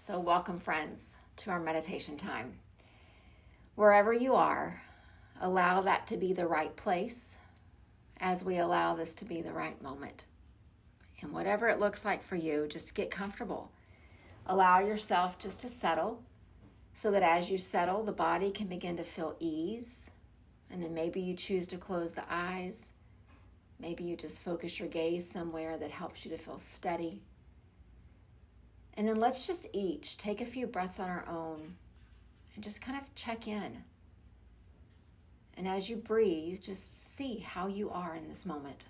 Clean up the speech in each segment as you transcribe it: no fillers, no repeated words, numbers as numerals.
So welcome, friends, to our meditation time. Wherever you are, allow that to be the right place as we allow this to be the right moment. And whatever it looks like for you, just get comfortable. Allow yourself just to settle so that as you settle, the body can begin to feel ease. And then maybe you choose to close the eyes. Maybe you just focus your gaze somewhere that helps you to feel steady. And then let's just each take a few breaths on our own and just kind of check in. And as you breathe, just see how you are in this moment.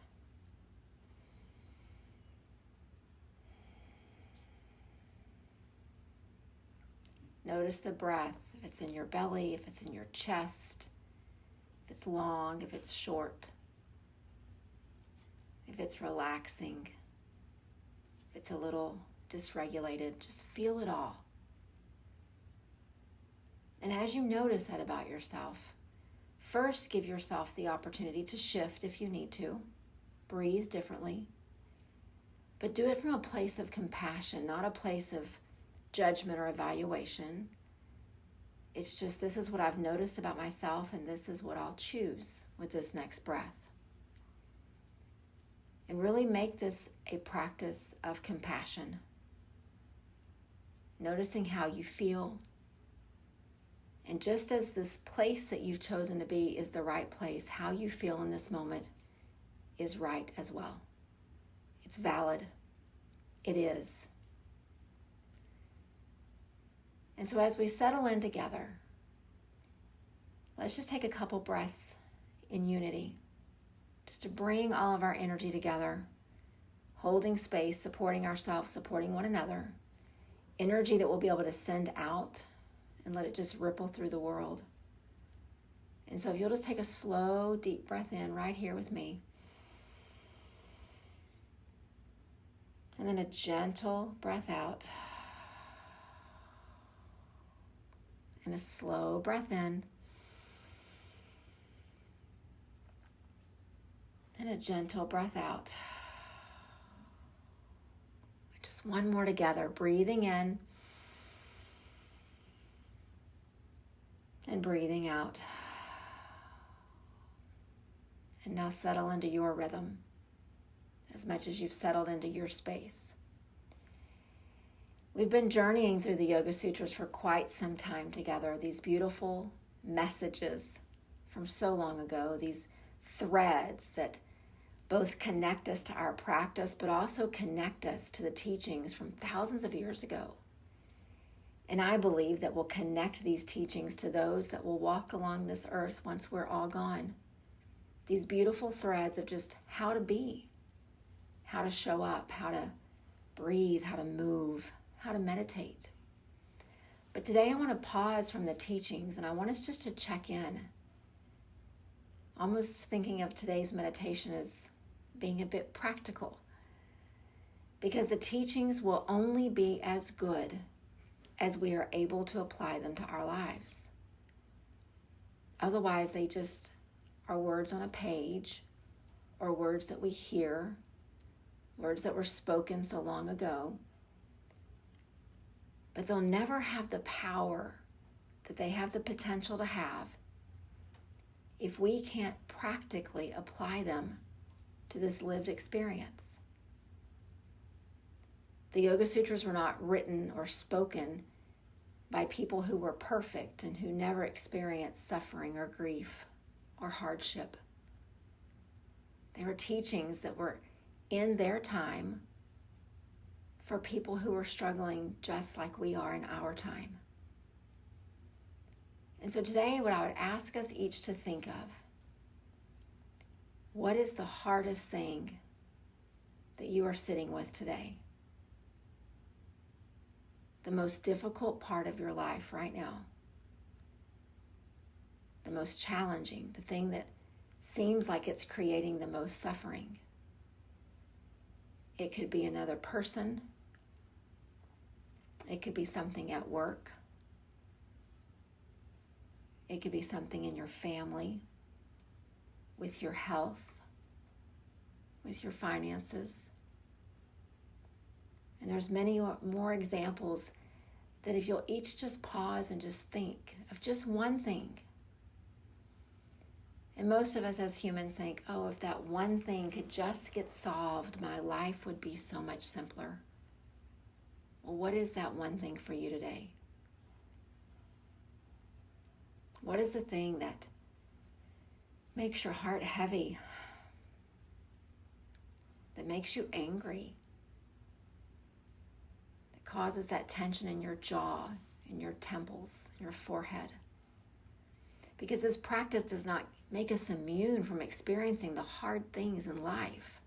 Notice the breath, if it's in your belly, if it's in your chest, if it's long, if it's short, if it's relaxing, if it's a little dysregulated, just feel it all. And as you notice that about yourself, first give yourself the opportunity to shift if you need to. Breathe differently. But do it from a place of compassion, not a place of judgment or evaluation. It's just, this is what I've noticed about myself, and this is what I'll choose with this next breath. And really make this a practice of compassion. Noticing how you feel. And just as this place that you've chosen to be is the right place, how you feel in this moment is right as well. It's valid. It is. And so as we settle in together, let's just take a couple breaths in unity, just to bring all of our energy together, holding space, supporting ourselves, supporting one another, energy that we'll be able to send out and let it just ripple through the world. And so if you'll just take a slow, deep breath in right here with me, and then a gentle breath out, and a slow breath in, and a gentle breath out. Just one more together, breathing in and breathing out. And now settle into your rhythm as much as you've settled into your space. We've been journeying through the Yoga Sutras for quite some time together. These beautiful messages from so long ago, these threads that both connect us to our practice, but also connect us to the teachings from thousands of years ago. And I believe that we'll connect these teachings to those that will walk along this earth once we're all gone. These beautiful threads of just how to be, how to show up, how to breathe, how to move, how to meditate. But today I want to pause from the teachings and I want us just to check in. Almost thinking of today's meditation as being a bit practical, because the teachings will only be as good as we are able to apply them to our lives. Otherwise, they just are words on a page, or words that we hear, words that were spoken so long ago, but they'll never have the power that they have the potential to have if we can't practically apply them to this lived experience. The Yoga Sutras were not written or spoken by people who were perfect and who never experienced suffering or grief or hardship. They were teachings that were in their time for people who were struggling just like we are in our time. And so today, what I would ask us each to think of, what is the hardest thing that you are sitting with today? The most difficult part of your life right now. The most challenging, the thing that seems like it's creating the most suffering. It could be another person. It could be something at work. It could be something in your family, with your health, with your finances. And there's many more examples that if you'll each just pause and just think of just one thing. And most of us as humans think, oh, if that one thing could just get solved, my life would be so much simpler. Well, what is that one thing for you today? What is the thing that makes your heart heavy, that makes you angry, that causes that tension in your jaw, in your temples, in your forehead? Because this practice does not make us immune from experiencing the hard things in life,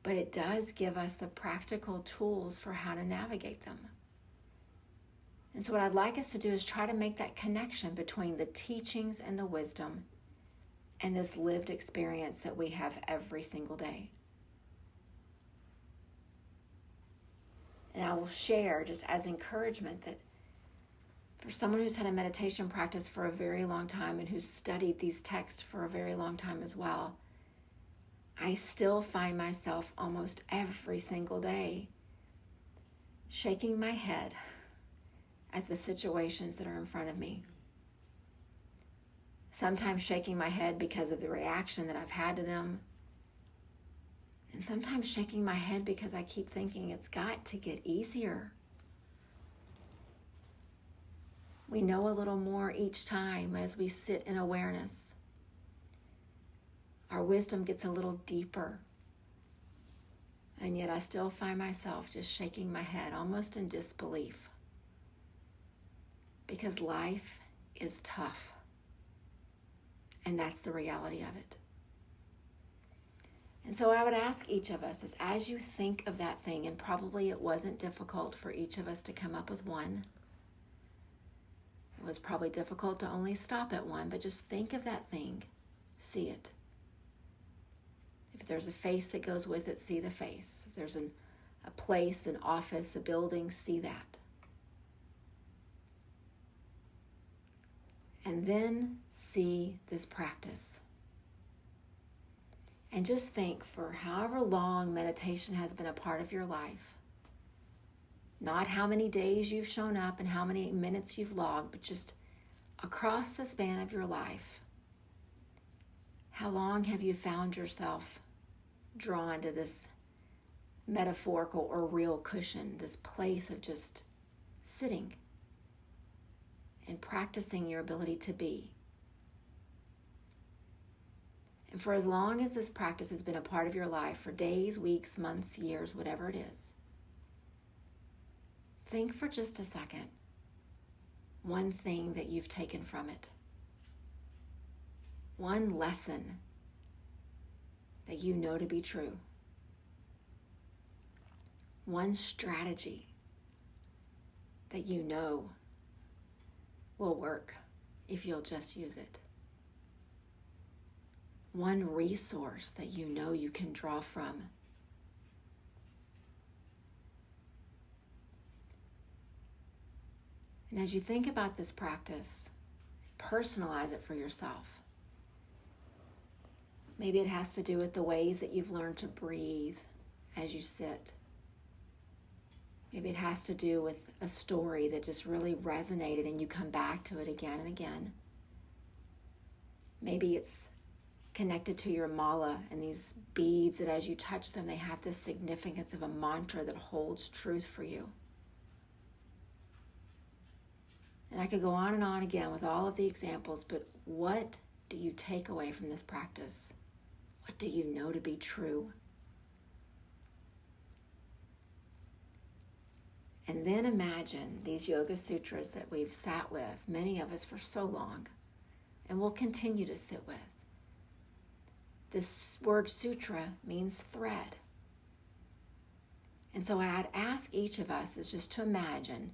but it does give us the practical tools for how to navigate them. And so what I'd like us to do is try to make that connection between the teachings and the wisdom and this lived experience that we have every single day. And I will share just as encouragement that for someone who's had a meditation practice for a very long time and who's studied these texts for a very long time as well, I still find myself almost every single day shaking my head at the situations that are in front of me. Sometimes shaking my head because of the reaction that I've had to them. And sometimes shaking my head because I keep thinking it's got to get easier. We know a little more each time as we sit in awareness. Our wisdom gets a little deeper. And yet I still find myself just shaking my head, almost in disbelief. Because life is tough. And that's the reality of it. And so what I would ask each of us is, as you think of that thing, and probably it wasn't difficult for each of us to come up with one. It was probably difficult to only stop at one, but just think of that thing. See it. If there's a face that goes with it, see the face. If there's a place, an office, a building, see that. And then see this practice. And just think, for however long meditation has been a part of your life, not how many days you've shown up and how many minutes you've logged, but just across the span of your life, how long have you found yourself drawn to this metaphorical or real cushion, this place of just sitting and practicing your ability to be? And for as long as this practice has been a part of your life, for days, weeks, months, years, whatever it is, think for just a second, one thing that you've taken from it. One lesson that you know to be true. One strategy that you know will work if you'll just use it. One resource that you know you can draw from. And as you think about this practice, personalize it for yourself. Maybe it has to do with the ways that you've learned to breathe as you sit. Maybe it has to do with a story that just really resonated and you come back to it again and again. Maybe it's connected to your mala and these beads that as you touch them, they have this significance of a mantra that holds truth for you. And I could go on and on again with all of the examples, but what do you take away from this practice? What do you know to be true? And then imagine these yoga sutras that we've sat with, many of us for so long, and will continue to sit with. This word sutra means thread. And so what I'd ask each of us is just to imagine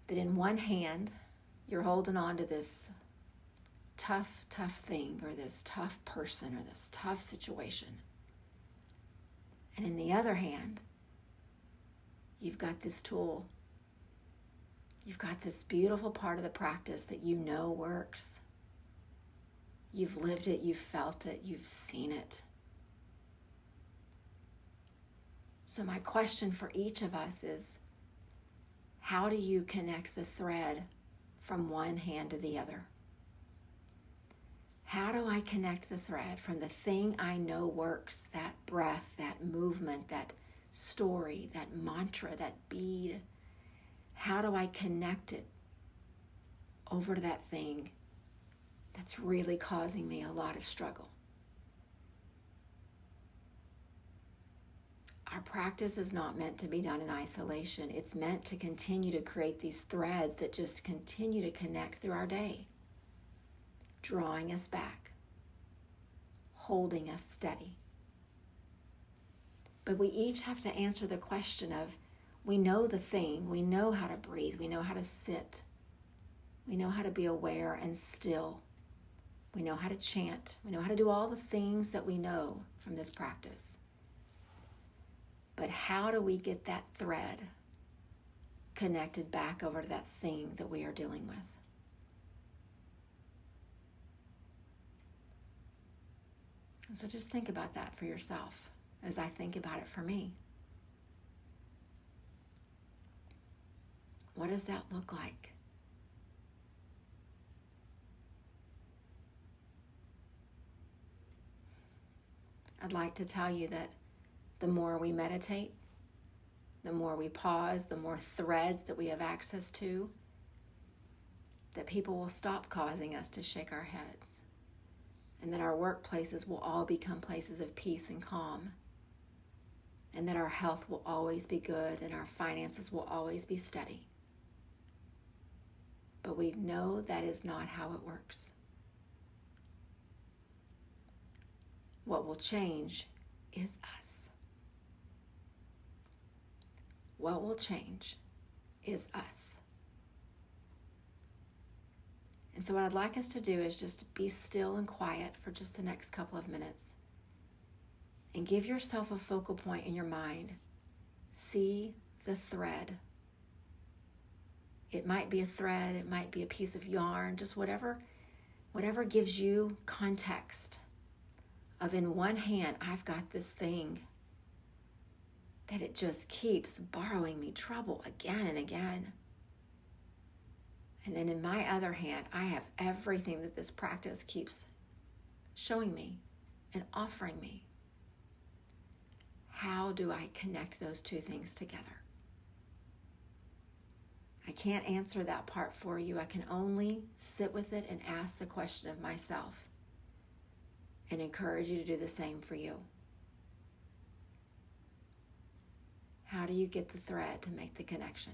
that in one hand, you're holding on to this tough thing, or this tough person, or this tough situation. And in the other hand, you've got this tool. You've got this beautiful part of the practice that you know works. You've lived it, you've felt it, you've seen it. So my question for each of us is, How do you connect the thread from one hand to the other? How do I connect the thread from the thing I know works, that breath, that movement, that story, that mantra, that bead? How do I connect it over to that thing that's really causing me a lot of struggle? Our practice is not meant to be done in isolation. It's meant to continue to create these threads that just continue to connect through our day, drawing us back, holding us steady. But we each have to answer the question of, we know the thing, we know how to breathe, we know how to sit, we know how to be aware and still, we know how to chant, we know how to do all the things that we know from this practice. But how do we get that thread connected back over to that thing that we are dealing with? And so just think about that for yourself as I think about it for me. What does that look like? I'd like to tell you that the more we meditate, the more we pause, the more threads that we have access to, that people will stop causing us to shake our heads, and that our workplaces will all become places of peace and calm, and that our health will always be good and our finances will always be steady. But we know that is not how it works. What will change is us. What will change is us. And so what I'd like us to do is just be still and quiet for just the next couple of minutes. And give yourself a focal point in your mind. See the thread. It might be a thread, it might be a piece of yarn, just whatever gives you context of, in one hand, I've got this thing that it just keeps borrowing me trouble again and again. And then in my other hand, I have everything that this practice keeps showing me and offering me. How do I connect those two things together? I can't answer that part for you. I can only sit with it and ask the question of myself and encourage you to do the same for you. How do you get the thread to make the connection?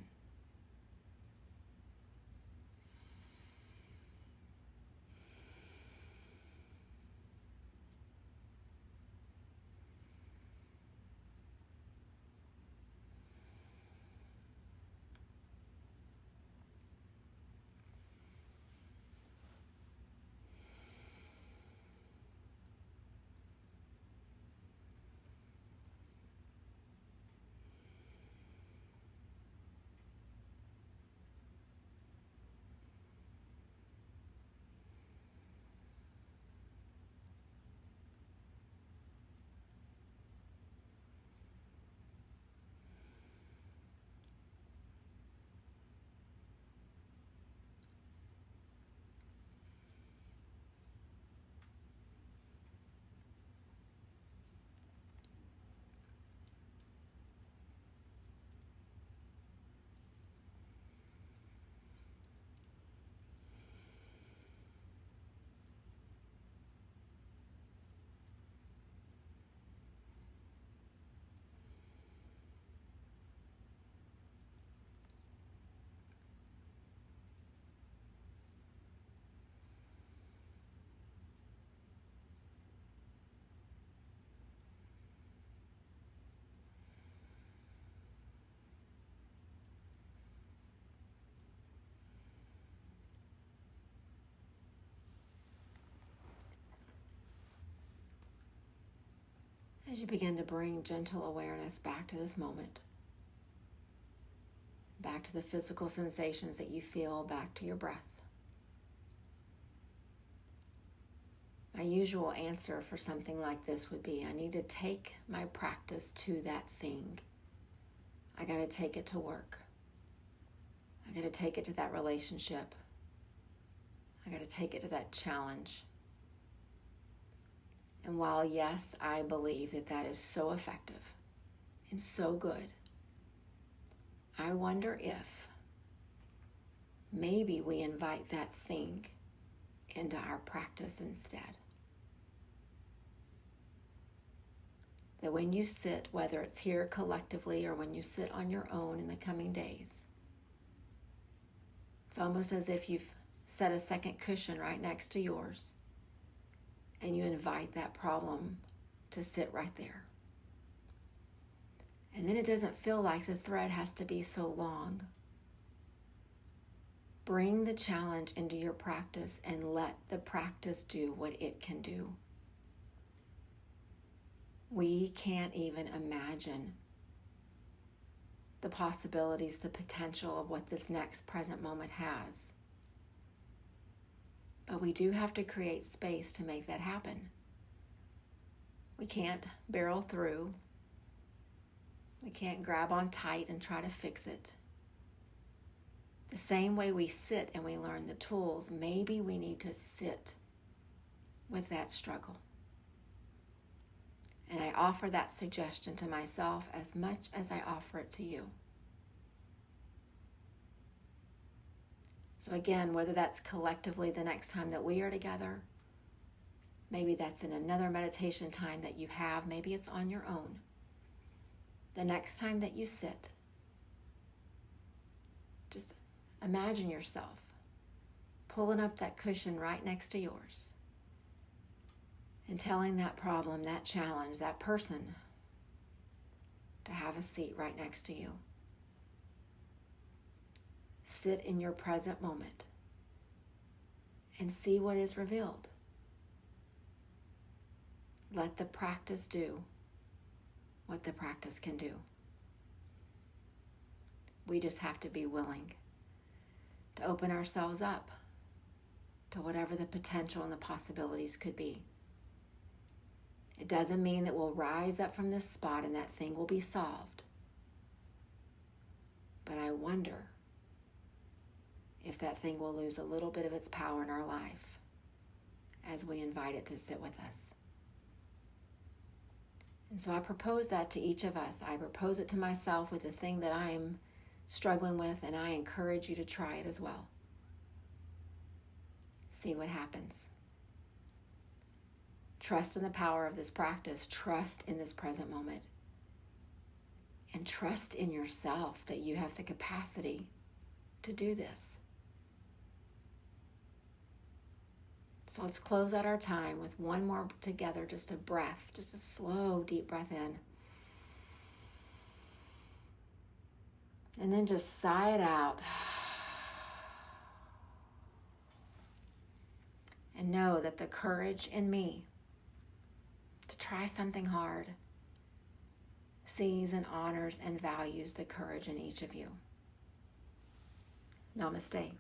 As you begin to bring gentle awareness back to this moment, back to the physical sensations that you feel, back to your breath. My usual answer for something like this would be, I need to take my practice to that thing. I got to take it to work. I got to take it to that relationship. I got to take it to that challenge. And while, yes, I believe that that is so effective and so good, I wonder if maybe we invite that thing into our practice instead. That when you sit, whether it's here collectively or when you sit on your own in the coming days, it's almost as if you've set a second cushion right next to yours and you invite that problem to sit right there. And then it doesn't feel like the thread has to be so long. Bring the challenge into your practice and let the practice do what it can do. We can't even imagine the possibilities, the potential of what this next present moment has. But we do have to create space to make that happen. We can't barrel through. We can't grab on tight and try to fix it. The same way we sit and we learn the tools, maybe we need to sit with that struggle. And I offer that suggestion to myself as much as I offer it to you. So again, whether that's collectively the next time that we are together, maybe that's in another meditation time that you have, maybe it's on your own. The next time that you sit, just imagine yourself pulling up that cushion right next to yours and telling that problem, that challenge, that person to have a seat right next to you. Sit in your present moment and see what is revealed. Let the practice do what the practice can do. We just have to be willing to open ourselves up to whatever the potential and the possibilities could be. It doesn't mean that we'll rise up from this spot and that thing will be solved. But I wonder if that thing will lose a little bit of its power in our life as we invite it to sit with us. And so I propose that to each of us. I propose it to myself with the thing that I'm struggling with, and I encourage you to try it as well. See what happens. Trust in the power of this practice. Trust in this present moment. And trust in yourself that you have the capacity to do this. So let's close out our time with one more together, just a breath, just a slow, deep breath in. And then just sigh it out. And know that the courage in me to try something hard sees and honors and values the courage in each of you. Namaste.